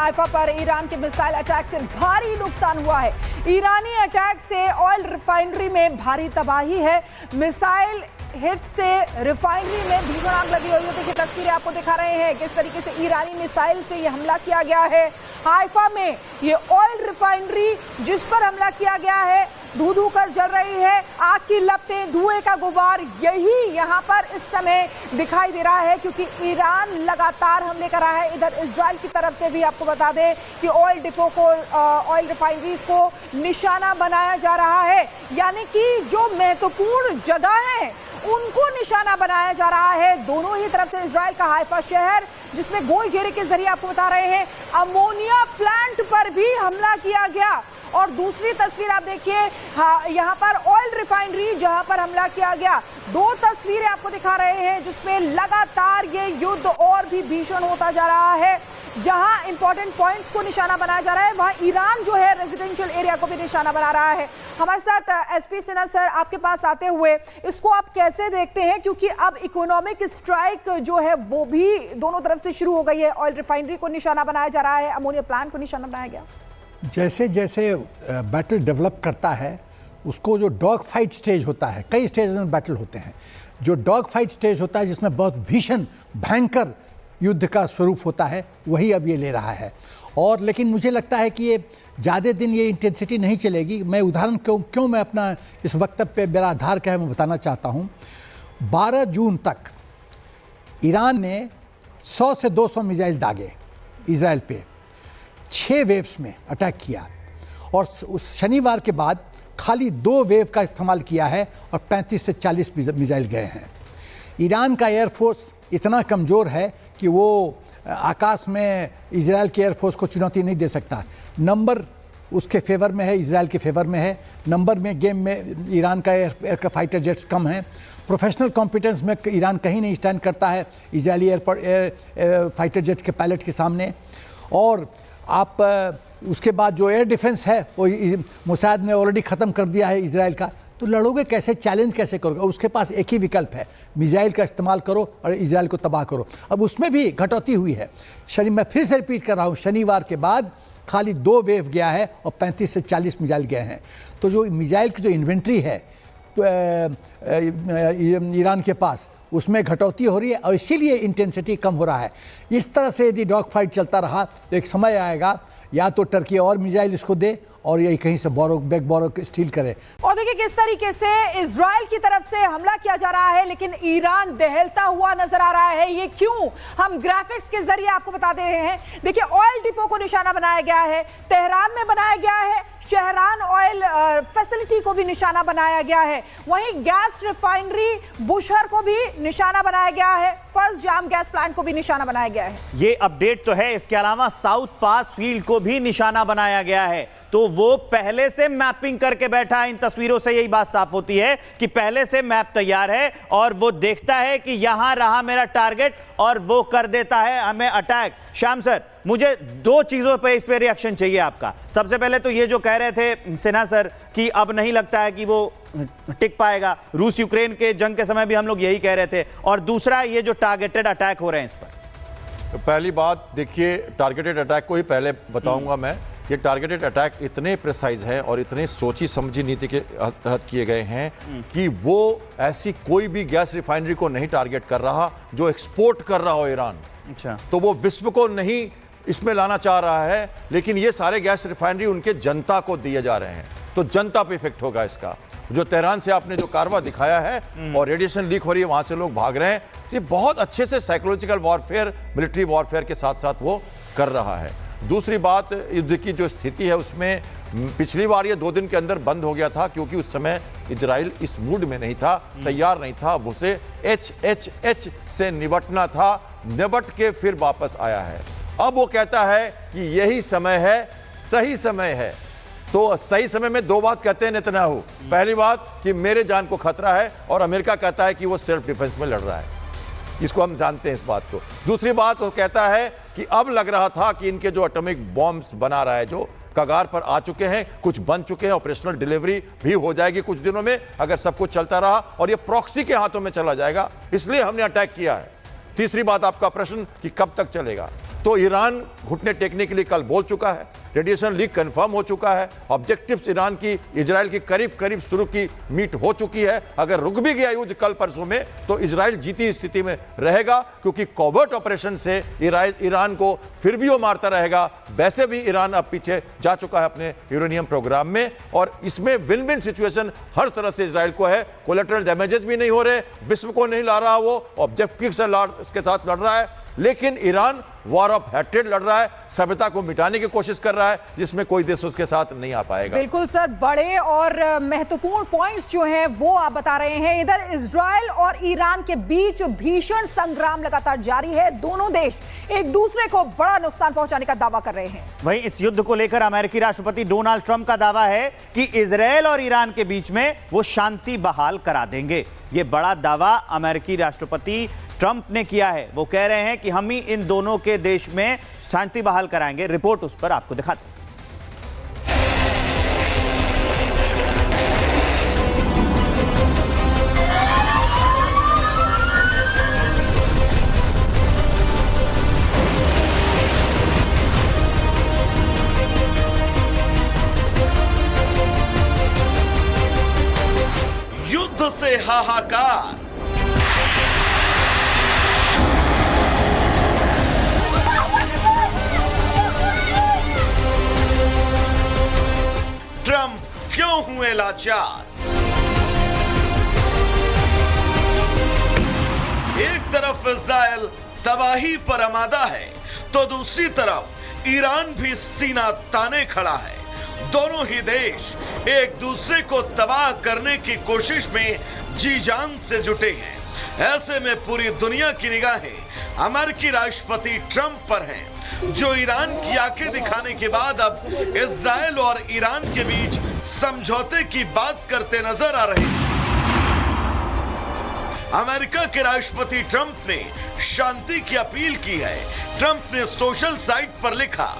Haifa पर Iran के missile attack से भारी नुकसान हुआ है। ईरानी अटैक से ऑयल रिफाइनरी में भारी तबाही है। मिसाइल हिट से रिफाइनरी में भीषण आग लगी हुई है। देखिए तस्वीरें आपको दिखा रहे हैं किस तरीके से ईरानी मिसाइल से ये हमला किया गया है। हाइफा में ये ऑयल रिफाइनरी जिस पर हमला किया गया है धू कर जल रही है। आग की लपटें, धुएं का गुबार यही यहाँ पर इस समय दिखाई दे रहा है, क्योंकि ईरान लगातार हमले कर रहा है। इधर इजराइल की तरफ से भी आपको बता दें कि ऑयल डिपो को, ऑयल रिफाइनरीज को निशाना बनाया जा रहा है, यानी कि जो महत्वपूर्ण जगह है उनको निशाना बनाया जा रहा है। दोनों ही तरफ से इजराइल का हाइफा शहर, जिसमें गोल घेरे के जरिए आपको बता रहे हैं अमोनिया प्लांट पर भी हमला किया गया। और दूसरी तस्वीर आप देखिए, यहाँ पर ऑयल रिफाइनरी जहां पर हमला किया गया। दो तस्वीरें आपको दिखा रहे हैं जिसमें लगातार ये युद्ध और भी भीषण होता जा रहा है। जहां इंपॉर्टेंट पॉइंट्स को निशाना बनाया जा रहा है, वहां ईरान जो है रेजिडेंशियल एरिया को भी निशाना बना रहा है। हमारे साथ एसपी सिन्हा सर आपके पास आते हुए इसको आप कैसे देखते हैं, क्योंकि अब इकोनॉमिक स्ट्राइक जो है वो भी दोनों तरफ से शुरू हो गई है। ऑयल रिफाइनरी को निशाना बनाया जा रहा है, अमोनिया प्लांट को निशाना बनाया गया। जैसे जैसे बैटल डेवलप करता है, उसको जो डॉग फाइट स्टेज होता है, कई स्टेज में बैटल होते हैं, जो डॉग फाइट स्टेज होता है जिसमें बहुत भीषण भयंकर युद्ध का स्वरूप होता है, वही अब ये ले रहा है। और लेकिन मुझे लगता है कि ये ज़्यादा दिन ये इंटेंसिटी नहीं चलेगी। मैं उदाहरण क्यों मैं अपना इस वक्तव्य पे मेरा आधार क्या है मैं बताना चाहता हूँ। 12 जून तक ईरान ने 100 से 200 मिसाइल दागे इजराइल पे, 6 वेव्स में अटैक किया, और उस शनिवार के बाद खाली 2 वेव का इस्तेमाल किया है और 35 से 40 मिसाइल गए हैं। ईरान का एयरफोर्स इतना कमज़ोर है कि वो आकाश में इजराइल के एयरफोर्स को चुनौती नहीं दे सकता। नंबर उसके फेवर में है, इजराइल के फेवर में है। नंबर में गेम में ईरान का एयरक्राफ्ट फाइटर जेट्स कम हैं। प्रोफेशनल कॉम्पिटेंस में ईरान कहीं नहीं स्टैंड करता है इजरायली एयर फाइटर जेट्स के पायलट के सामने। और आप उसके बाद जो एयर डिफेंस है वो मोसाद ने ऑलरेडी ख़त्म कर दिया है इजराइल का। तो लड़ोगे कैसे, चैलेंज कैसे करोगे? उसके पास एक ही विकल्प है, मिसाइल का इस्तेमाल करो और इजराइल को तबाह करो। अब उसमें भी कटौती हुई है। मैं फिर से रिपीट कर रहा हूँ, शनिवार के बाद खाली 2 वेव गया है और 35 से 40 मिसाइल गए हैं। तो जो मिसाइल की जो इन्वेंट्री है ईरान के पास, उसमें घटौती हो रही है और इसीलिए इंटेंसिटी कम हो रहा है। इस तरह से यदि डॉग फाइट चलता रहा तो एक समय आएगा या तो टर्की और मिसाइल इसको दे और यही कहीं से बोरो स्टील करे। और देखिए किस तरीके से इजराइल की तरफ से हमला किया जा रहा है, लेकिन ईरान दहलता हुआ नजर आ रहा है। ये क्यों, हम ग्राफिक्स के जरिए आपको बता दे रहे हैं। देखिए ऑयल डिपो को निशाना बनाया गया है, तेहरान में बनाया गया है, शहरान ऑयल फैसिलिटी को भी निशाना बनाया गया है, वहीं गैस रिफाइनरी बुशहर को भी निशाना बनाया गया है, फर्स्ट जाम गैस प्लांट को भी निशाना बनाया गया है। ये अपडेट तो है। इसके अलावा साउथ पास फील्ड को भी निशाना बनाया गया है। तो वो पहले से मैपिंग करके बैठा है। इन तस्वीरों से यही बात साफ होती है कि पहले से मैप तैयार है और वो देखता है कि यहां रहा मेरा टारगेट और वो कर देता है हमें अटैक। श्याम सर, मुझे 2 चीजों पे इस पे रिएक्शन चाहिए आपका। सबसे पहले तो ये जो कह रहे थे सिन्हा सर कि अब नहीं लगता है कि वो टिक पाएगा, रूस यूक्रेन के जंग के समय भी हम लोग यही कह रहे थे। और दूसरा ये जो टारगेटेड अटैक हो रहे हैं इस पर। पहली बात देखिए, टारगेटेड अटैक को ही पहले बताऊंगा मैं। ये टारगेटेड अटैक इतने प्रिसाइज हैं और इतने सोची समझी नीति के तहत किए गए हैं कि वो ऐसी कोई भी गैस रिफाइनरी को नहीं टारगेट कर रहा जो एक्सपोर्ट कर रहा हो ईरान। अच्छा, तो वो विश्व को नहीं इसमें लाना चाह रहा है, लेकिन ये सारे गैस रिफाइनरी उनके जनता को दिए जा रहे हैं। तो जनता पे इफेक्ट होगा इसका। जो तेहरान से आपने जो कारवा दिखाया है और रेडिएशन लीक हो रही है, वहां से लोग भाग रहे हैं, ये बहुत अच्छे से साइकोलॉजिकल वॉरफेयर, मिलिट्री वॉरफेयर के साथ साथ वो कर रहा है। दूसरी बात, युद्ध की जो स्थिति है उसमें पिछली बार ये 2 दिन के अंदर बंद हो गया था, क्योंकि उस समय इजराइल इस मूड में नहीं था, तैयार नहीं था। उसे एच से निपटना था, निपट के फिर वापस आया है। अब वो कहता है कि यही समय है, सही समय है। तो सही समय में 2 बात कहते हैं नेतन्याहू। पहली बात कि मेरे जान को खतरा है, और अमेरिका कहता है कि वो सेल्फ डिफेंस में लड़ रहा है। इसको हम जानते हैं इस बात को। दूसरी बात वो कहता है कि अब लग रहा था कि इनके जो एटॉमिक बॉम्ब्स बना रहा है, जो कगार पर आ चुके हैं, कुछ बन चुके हैं, ऑपरेशनल डिलीवरी भी हो जाएगी कुछ दिनों में अगर सब कुछ चलता रहा, और ये प्रॉक्सी के हाथों में चला जाएगा, इसलिए हमने अटैक किया है। तीसरी बात आपका प्रश्न कि कब तक चलेगा, तो ईरान घुटने टेकने के लिए कल बोल चुका है, रेडिएशन लीक कंफर्म हो चुका है, ऑब्जेक्टिव्स ईरान की इजराइल की करीब करीब शुरू की मीट हो चुकी है। अगर रुक भी गया युद्ध कल परसों में तो इजराइल जीती स्थिति में रहेगा, क्योंकि कॉवर्ट ऑपरेशन से ईरान को फिर भी वो मारता रहेगा। वैसे भी ईरान अब पीछे जा चुका है अपने यूरेनियम प्रोग्राम में, और इसमें विन विन सिचुएशन हर तरह से इजराइल को है। कोलेटरल डैमेजेस भी नहीं हो रहे, विश्व को नहीं ला रहा, वो ऑब्जेक्टिव से इसके साथ लड़ रहा है, लेकिन ईरान वॉर ऑफ हेट्रेड लड़ रहा है, सभ्यता को मिटाने की कोशिश कर रहा है, जिसमें कोई देश उसके साथ नहीं आ पाएगा। बिल्कुल सर, बड़े और महत्वपूर्ण पॉइंट्स जो हैं वो आप बता रहे हैं। इधर इजराइल और ईरान के बीच भीषण संग्राम लगातार जारी है। दोनों देश एक दूसरे को बड़ा नुकसान पहुंचाने का दावा कर रहे हैं। वहीं इस युद्ध को लेकर अमेरिकी राष्ट्रपति डोनाल्ड ट्रंप का दावा है कि इजराइल और ईरान के बीच में वो शांति बहाल करा देंगे। ये बड़ा दावा अमेरिकी राष्ट्रपति ट्रंप ने किया है। वो कह रहे हैं कि हम ही इन दोनों के देश में शांति बहाल कराएंगे। रिपोर्ट उस पर आपको दिखाते हैं। युद्ध से हाहाकार, ट्रंप क्यों हुए लाचार। एक तरफ इजराइल तबाही पर आमादा है तो दूसरी तरफ ईरान भी सीना ताने खड़ा है। दोनों ही देश एक दूसरे को तबाह करने की कोशिश में जी जान से जुटे हैं। ऐसे में पूरी दुनिया की निगाहें अमेरिकी राष्ट्रपति ट्रंप पर हैं, जो ईरान की आंखें दिखाने के बाद अब इजराइल और ईरान के बीच समझौते की बात करते नजर आ रहे हैं। अमेरिका के राष्ट्रपति ट्रंप ने शांति की अपील की है। ट्रंप ने सोशल साइट पर लिखा,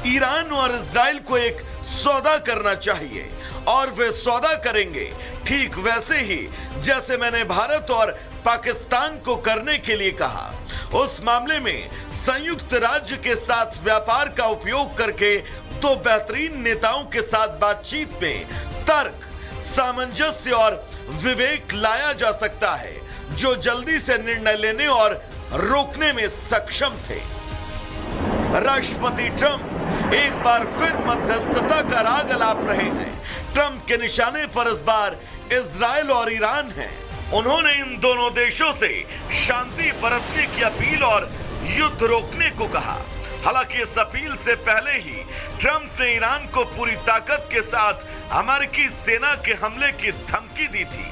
ईरान और इजराइल को एक सौदा करना चाहिए और वे सौदा करेंगे ठीक वैसे ही जैसे मैंने भारत और पाकिस्तान को करने के लिए कहा। उस मामले में संयुक्त राज्य के साथ व्यापार का उपयोग करके दो बेहतरीन नेताओं के साथ बातचीत में तर्क, सामंजस्य और विवेक लाया जा सकता है, जो जल्दी से निर्णय लेने और रोकने में सक्षम थे। राष्ट्रपति ट्रंप एक बार फिर मध्यस्थता का राग अलाप रहे हैं। ट्रंप के निशाने पर इस बार इजराइल और ईरान है। उन्होंने इन दोनों देशों से शांति बरतने की अपील और युद्ध रोकने को कहा। हालांकि इस अपील से पहले ही ट्रंप ने ईरान को पूरी ताकत के साथ अमेरिकी सेना के हमले की धमकी दी थी।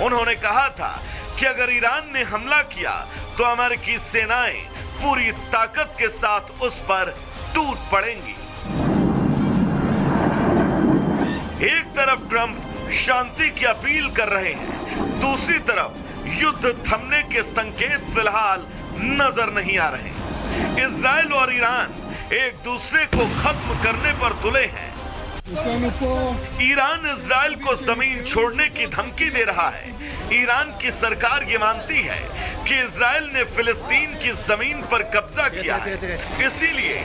उन्होंने कहा था कि अगर ईरान ने हमला किया तो अमेरिकी सेनाएं पूरी ताकत के साथ उस पर टूट पड़ेंगी। एक तरफ ट्रंप शांति की अपील कर रहे हैं, दूसरी तरफ युद्ध थमने के संकेत फिलहाल नजर नहीं आ रहे। इजराइल और ईरान एक दूसरे को खत्म करने पर तुले हैं। ईरान इजराइल को जमीन छोड़ने की धमकी दे रहा है। ईरान की सरकार ये मानती है कि इजराइल ने फिलिस्तीन की जमीन पर कब्जा किया है, इसीलिए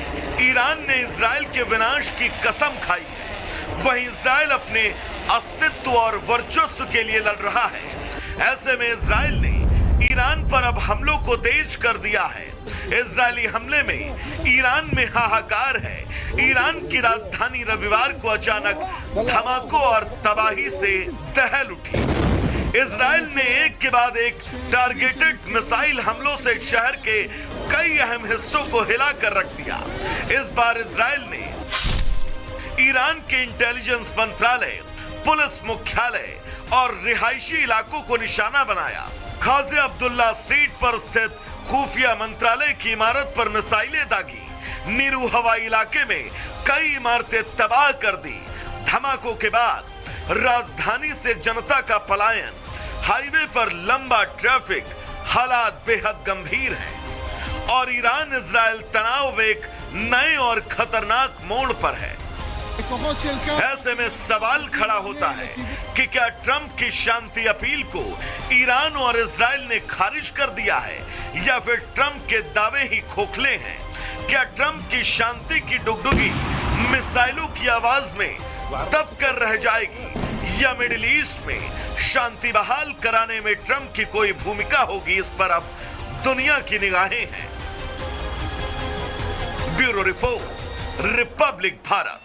ईरान ने इजराइल के विनाश की कसम खाई है। वहीं इजराइल अपने अस्तित्व और वर्चस्व के लिए लड़ रहा है। ऐसे में इजराइल ने ईरान पर अब हमलों को तेज कर दिया है। इजरायली हमले में ईरान में हाहाकार है। ईरान की राजधानी रविवार को अचानक धमाकों और तबाही से दहल उठी। इजराइल ने एक के बाद एक टारगेटेड मिसाइल हमलों से शहर के कई अहम हिस्सों को हिलाकर रख दिया। इस बार इजराइल ने ईरान के इंटेलिजेंस मंत्रालय, पुलिस मुख्यालय और रिहायशी इलाकों को निशाना बनाया। खाजे अब्दुल्ला स्ट्रीट पर स्थित खुफिया मंत्रालय की इमारत पर मिसाइलें दागी। नीरू हवाई इलाके में कई इमारतें तबाह कर दी। धमाकों के बाद राजधानी से जनता का पलायन, हाईवे पर लंबा ट्रैफिक, हालात बेहद गंभीर हैं और ईरान इजराइल तनाव एक नए और खतरनाक मोड़ पर है। ऐसे में सवाल खड़ा होता है कि क्या ट्रंप की शांति अपील को ईरान और इजराइल ने खारिज कर दिया है या फिर ट्रंप के दावे ही खोखले हैं? क्या ट्रंप की शांति की डुगडुगी मिसाइलों की आवाज में दब कर रह जाएगी या मिडिल ईस्ट में शांति बहाल कराने में ट्रंप की कोई भूमिका होगी? इस पर अब दुनिया की निगाहें हैं। Bureau report, Republic Bharat.